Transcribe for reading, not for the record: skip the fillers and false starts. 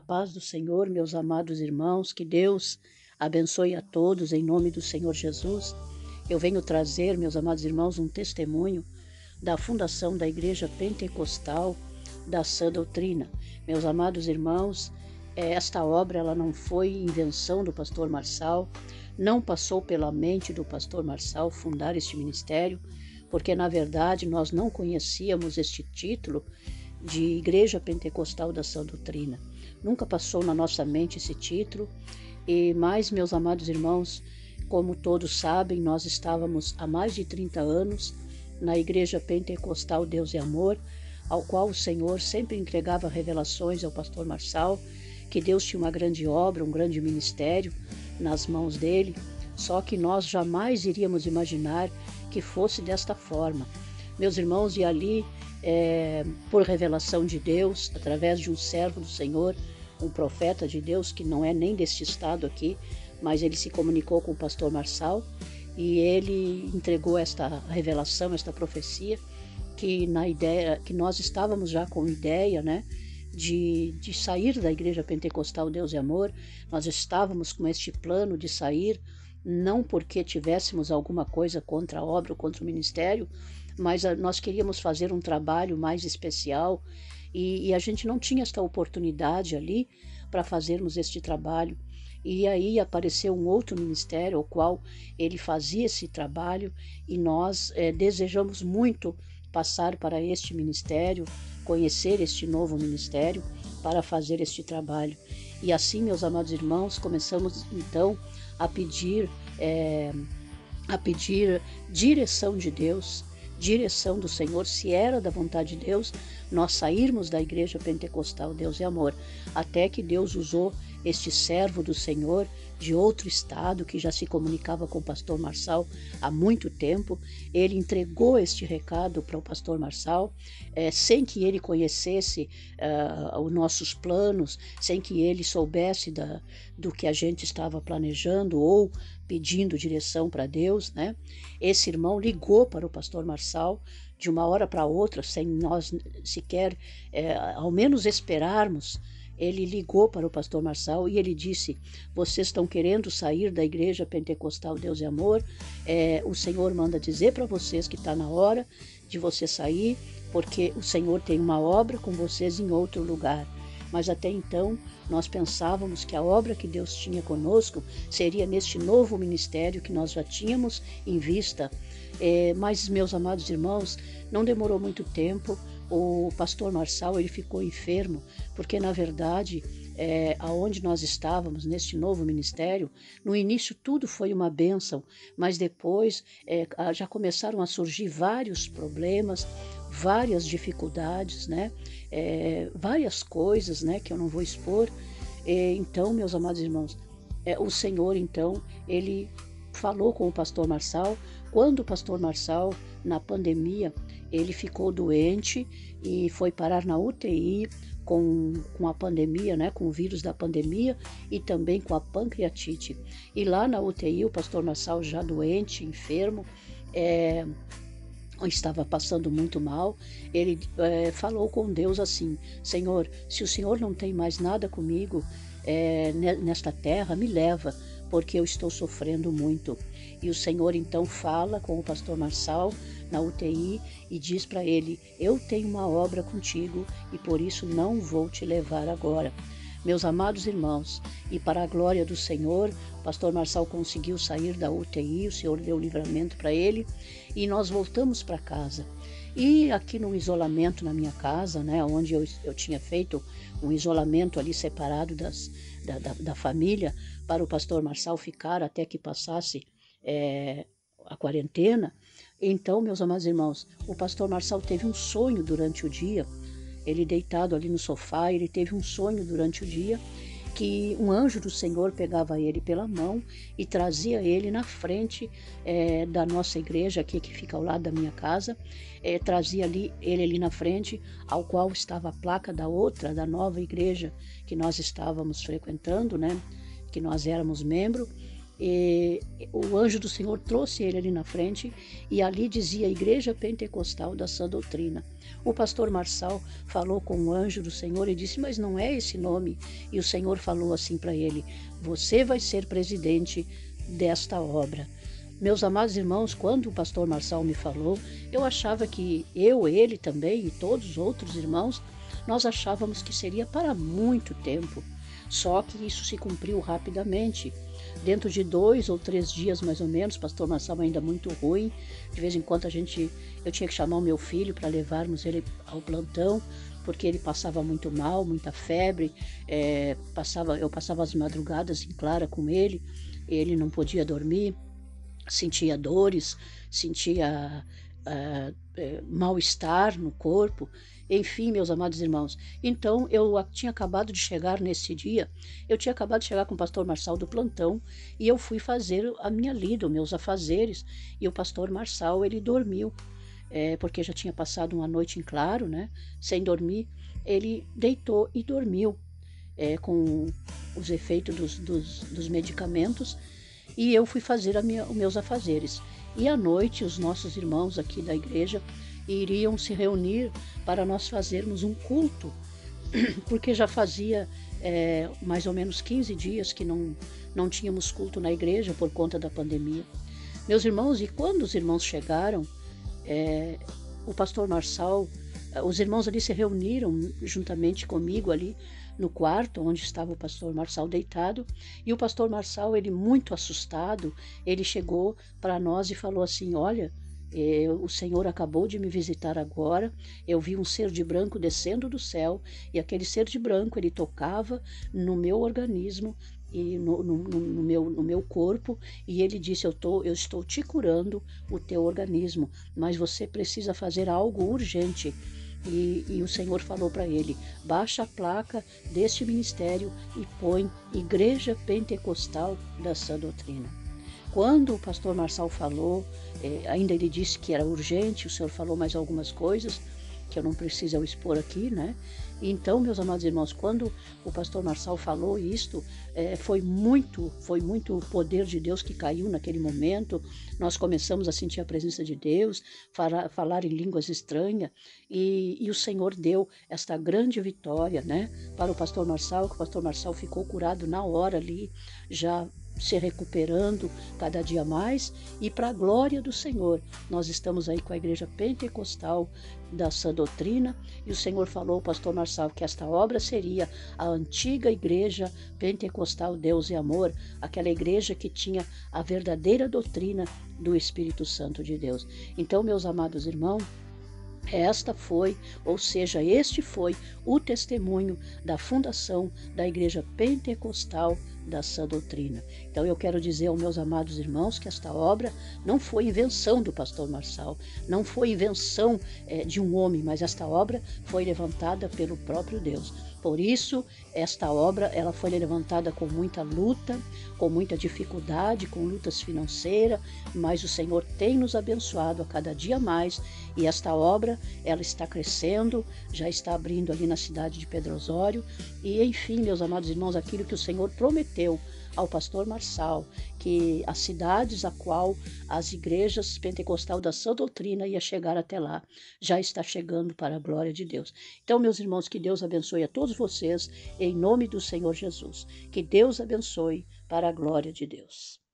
paz do Senhor, meus amados irmãos, que Deus abençoe a todos em nome do Senhor Jesus. Eu venho trazer, meus amados irmãos, um testemunho da fundação da Igreja Pentecostal da Sã Doutrina. Meus amados irmãos, esta obra ela não foi invenção do pastor Marçal, não passou pela mente do pastor Marçal fundar este ministério, porque na verdade nós não conhecíamos este título de Igreja Pentecostal da Sã Doutrina. Nunca passou na nossa mente esse título, mas, meus amados irmãos, como todos sabem, nós estávamos há mais de 30 anos na Igreja Pentecostal Deus e Amor, ao qual o Senhor sempre entregava revelações ao pastor Marçal, que Deus tinha uma grande obra, um grande ministério nas mãos dele, só que nós jamais iríamos imaginar que fosse desta forma. Meus irmãos, e ali, por revelação de Deus, através de um servo do Senhor, um profeta de Deus, que não é nem deste estado aqui, mas ele se comunicou com o pastor Marçal, e ele entregou esta revelação, esta profecia, que nós estávamos já com ideia, né, de sair da Igreja Pentecostal Deus e Amor. Nós estávamos com este plano de sair, não porque tivéssemos alguma coisa contra a obra ou contra o ministério, mas nós queríamos fazer um trabalho mais especial e a gente não tinha esta oportunidade ali para fazermos este trabalho. E aí apareceu um outro ministério, ao qual ele fazia esse trabalho, e nós desejamos muito passar para este ministério, conhecer este novo ministério para fazer este trabalho. E assim, meus amados irmãos, começamos então a pedir direção de Deus, direção do Senhor, se era da vontade de Deus, nós sairmos da Igreja Pentecostal Deus e Amor, até que Deus usou este servo do Senhor de outro estado, que já se comunicava com o pastor Marçal há muito tempo. Ele entregou este recado para o pastor Marçal, sem que ele conhecesse os nossos planos, sem que ele soubesse do que a gente estava planejando ou pedindo direção para Deus, né? Esse irmão ligou para o pastor Marçal de uma hora para outra, sem nós sequer, ao menos esperarmos. Ele ligou para o pastor Marçal e ele disse: vocês estão querendo sair da Igreja Pentecostal Deus e Amor, o Senhor manda dizer para vocês que está na hora de você sair, porque o Senhor tem uma obra com vocês em outro lugar. Mas até então nós pensávamos que a obra que Deus tinha conosco seria neste novo ministério que nós já tínhamos em vista. Mas, meus amados irmãos, não demorou muito tempo. O pastor Marçal ele ficou enfermo, porque na verdade, aonde nós estávamos neste novo ministério, no início tudo foi uma bênção, mas depois já começaram a surgir vários problemas, várias dificuldades, né? Várias coisas, né, que eu não vou expor. Então, meus amados irmãos, o Senhor então ele falou com o pastor Marçal. Quando o pastor Marçal, na pandemia, ele ficou doente e foi parar na UTI com a pandemia, né, com o vírus da pandemia e também com a pancreatite. E lá na UTI, o pastor Marçal já doente, enfermo, estava passando muito mal. Ele falou com Deus assim: Senhor, se o Senhor não tem mais nada comigo nesta terra, me leva, porque eu estou sofrendo muito. E o Senhor então fala com o pastor Marçal na UTI e diz para ele: eu tenho uma obra contigo e por isso não vou te levar agora. Meus amados irmãos, e para a glória do Senhor, o pastor Marçal conseguiu sair da UTI, o Senhor deu livramento para ele e nós voltamos para casa. E aqui no isolamento na minha casa, né, onde eu tinha feito um isolamento ali separado da família, para o pastor Marçal ficar até que passasse a quarentena. Então, meus amados irmãos, o pastor Marçal teve um sonho durante o dia. Ele deitado ali no sofá, ele teve um sonho durante o dia, que um anjo do Senhor pegava ele pela mão e trazia ele na frente da nossa igreja aqui, que fica ao lado da minha casa, trazia ele ali na frente, ao qual estava a placa da nova igreja que nós estávamos frequentando, né, que nós éramos membro. E o anjo do Senhor trouxe ele ali na frente e ali dizia Igreja Pentecostal da Sã Doutrina. O pastor Marçal falou com o anjo do Senhor e disse, mas não é esse nome. E o Senhor falou assim para ele, você vai ser presidente desta obra. Meus amados irmãos, quando o pastor Marçal me falou, eu achava que ele também e todos os outros irmãos, nós achávamos que seria para muito tempo. Só que isso se cumpriu rapidamente. Dentro de 2 ou 3 dias, mais ou menos, pastor Marçal ainda muito ruim. De vez em quando eu tinha que chamar o meu filho para levarmos ele ao plantão, porque ele passava muito mal, muita febre. Eu passava as madrugadas em clara com ele não podia dormir, sentia dores, sentia mal-estar no corpo. Enfim, meus amados irmãos, então eu tinha acabado de chegar nesse dia, eu tinha acabado de chegar com o pastor Marçal do plantão e eu fui fazer a minha lida, os meus afazeres, e o pastor Marçal, ele dormiu, porque já tinha passado uma noite em claro, né, sem dormir, ele deitou e dormiu, com os efeitos dos medicamentos, e eu fui fazer os meus afazeres. E à noite, os nossos irmãos aqui da igreja iriam se reunir para nós fazermos um culto, porque já fazia mais ou menos 15 dias que não tínhamos culto na igreja por conta da pandemia. Meus irmãos, e quando os irmãos chegaram, o pastor Marçal, os irmãos ali se reuniram juntamente comigo ali no quarto onde estava o pastor Marçal deitado, e o pastor Marçal, ele muito assustado, ele chegou para nós e falou assim, olha, o Senhor acabou de me visitar agora, eu vi um ser de branco descendo do céu, e aquele ser de branco, ele tocava no meu organismo, e no meu corpo, e ele disse, eu estou te curando o teu organismo, mas você precisa fazer algo urgente. E o Senhor falou para ele, baixa a placa deste ministério e põe Igreja Pentecostal da Sã Doutrina. Quando o pastor Marçal falou, ainda ele disse que era urgente, o Senhor falou mais algumas coisas, que eu não preciso expor aqui, né? Então, meus amados irmãos, quando o pastor Marçal falou isto, foi muito o poder de Deus que caiu naquele momento. Nós começamos a sentir a presença de Deus, falar em línguas estranhas, e o Senhor deu esta grande vitória, né, para o pastor Marçal, que o pastor Marçal ficou curado na hora ali, já se recuperando cada dia mais, e para a glória do Senhor, nós estamos aí com a Igreja Pentecostal da Sã Doutrina, e o Senhor falou ao pastor Marçal que esta obra seria a antiga Igreja Pentecostal Deus e Amor, aquela igreja que tinha a verdadeira doutrina do Espírito Santo de Deus. Então, meus amados irmãos, este foi o testemunho da fundação da Igreja Pentecostal da Sã Doutrina. Então eu quero dizer aos meus amados irmãos que esta obra não foi invenção do pastor Marçal, não foi invenção de um homem, mas esta obra foi levantada pelo próprio Deus. Por isso, esta obra ela foi levantada com muita luta, com muita dificuldade, com lutas financeiras, mas o Senhor tem nos abençoado a cada dia mais, e esta obra ela está crescendo, já está abrindo ali na cidade de Pedro Osório, e enfim, meus amados irmãos, aquilo que o Senhor prometeu ao pastor Marçal, que as cidades a qual as igrejas pentecostal da Sã Doutrina ia chegar até lá, já está chegando para a glória de Deus. Então, meus irmãos, que Deus abençoe a todos vocês, em nome do Senhor Jesus. Que Deus abençoe para a glória de Deus.